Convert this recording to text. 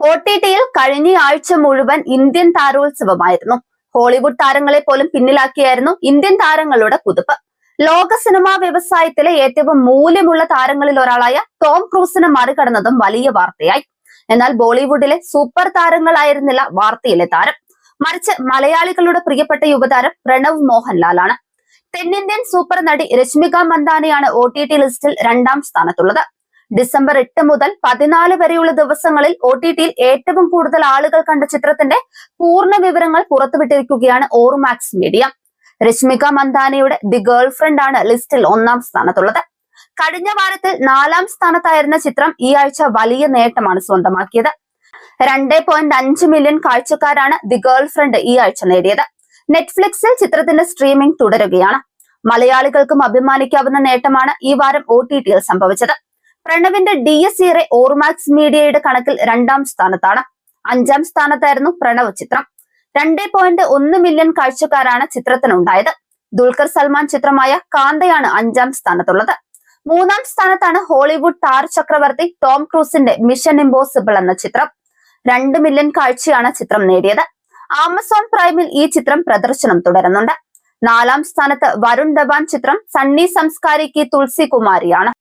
OTTയിൽ കഴിഞ്ഞ ആഴ്ച മുഴുവൻ ഇന്ത്യൻ താരോത്സവമായിരുന്നു. ഹോളിവുഡ് താരങ്ങളെ പോലും പിന്നിലാക്കിയായിരുന്നു ഇന്ത്യൻ താരങ്ങളുടെ കുതിപ്പ്. ലോക സിനിമാ വ്യവസായത്തിലെ ഏറ്റവും മൂല്യമുള്ള താരങ്ങളിൽ ഒരാളായ ടോം ക്രൂസിനെ മറികടന്നതും വലിയ വാർത്തയായി. എന്നാൽ ബോളിവുഡിലെ സൂപ്പർ താരങ്ങളായിരുന്നില്ല വാർത്തയിലെ താരം, മറിച്ച് മലയാളികളുടെ പ്രിയപ്പെട്ട യുവതാരം പ്രണവ് മോഹൻലാലാണ്. തെന്നിന്ത്യൻ സൂപ്പർ നടി രശ്മിക മന്ദാനയാണ് OTT ലിസ്റ്റിൽ 2ാം സ്ഥാനത്തുള്ളത്. ഡിസംബർ 8 മുതൽ 14 വരെയുള്ള ദിവസങ്ങളിൽ OTTയിൽ ഏറ്റവും കൂടുതൽ ആളുകൾ കണ്ട ചിത്രത്തിന്റെ പൂർണ്ണ വിവരങ്ങൾ പുറത്തുവിട്ടിരിക്കുകയാണ് ഓർമാക്സ് മീഡിയ. രശ്മിക മന്ദാനയുടെ ദി ഗേൾ ഫ്രണ്ട് ആണ് ലിസ്റ്റിൽ 1ാം സ്ഥാനത്തുള്ളത്. കഴിഞ്ഞ വാരത്തിൽ 4ാം സ്ഥാനത്തായിരുന്ന ചിത്രം ഈ ആഴ്ച വലിയ നേട്ടമാണ് സ്വന്തമാക്കിയത്. 2.5 മില്യൺ കാഴ്ചക്കാരാണ് ദി ഗേൾ ഫ്രണ്ട് ഈ ആഴ്ച നേടിയത്. നെറ്റ്ഫ്ലിക്സിൽ ചിത്രത്തിന്റെ സ്ട്രീമിംഗ് തുടരുകയാണ്. മലയാളികൾക്കും അഭിമാനിക്കാവുന്ന നേട്ടമാണ് ഈ വാരം OTTയിൽ സംഭവിച്ചത്. പ്രണവിന്റെ DSERA ഓർമാക്സ് മീഡിയയുടെ കണക്കിൽ 2ാം സ്ഥാനത്താണ്. 5ാം സ്ഥാനത്തായിരുന്നു പ്രണവ് ചിത്രം. 2.1 മില്യൺ കാഴ്ചക്കാരാണ് ചിത്രത്തിനുണ്ടായത്. ദുൽഖർ സൽമാൻ ചിത്രമായ കാന്തയാണ് 5ാം സ്ഥാനത്തുള്ളത്. 3ാം സ്ഥാനത്താണ് ഹോളിവുഡ് താര ചക്രവർത്തി ടോം ക്രൂസിന്റെ മിഷൻ ഇംപോസിബിൾ എന്ന ചിത്രം. 2 മില്യൺ കാഴ്ചയാണ് ചിത്രം നേടിയത്. ആമസോൺ പ്രൈമിൽ ഈ ചിത്രം പ്രദർശനം തുടരുന്നുണ്ട്. 4ാം സ്ഥാനത്ത് വരുൺ ധവാൻ ചിത്രം സണ്ണി സംസ്കാരി കി തുളസി കുമാരിയാണ്.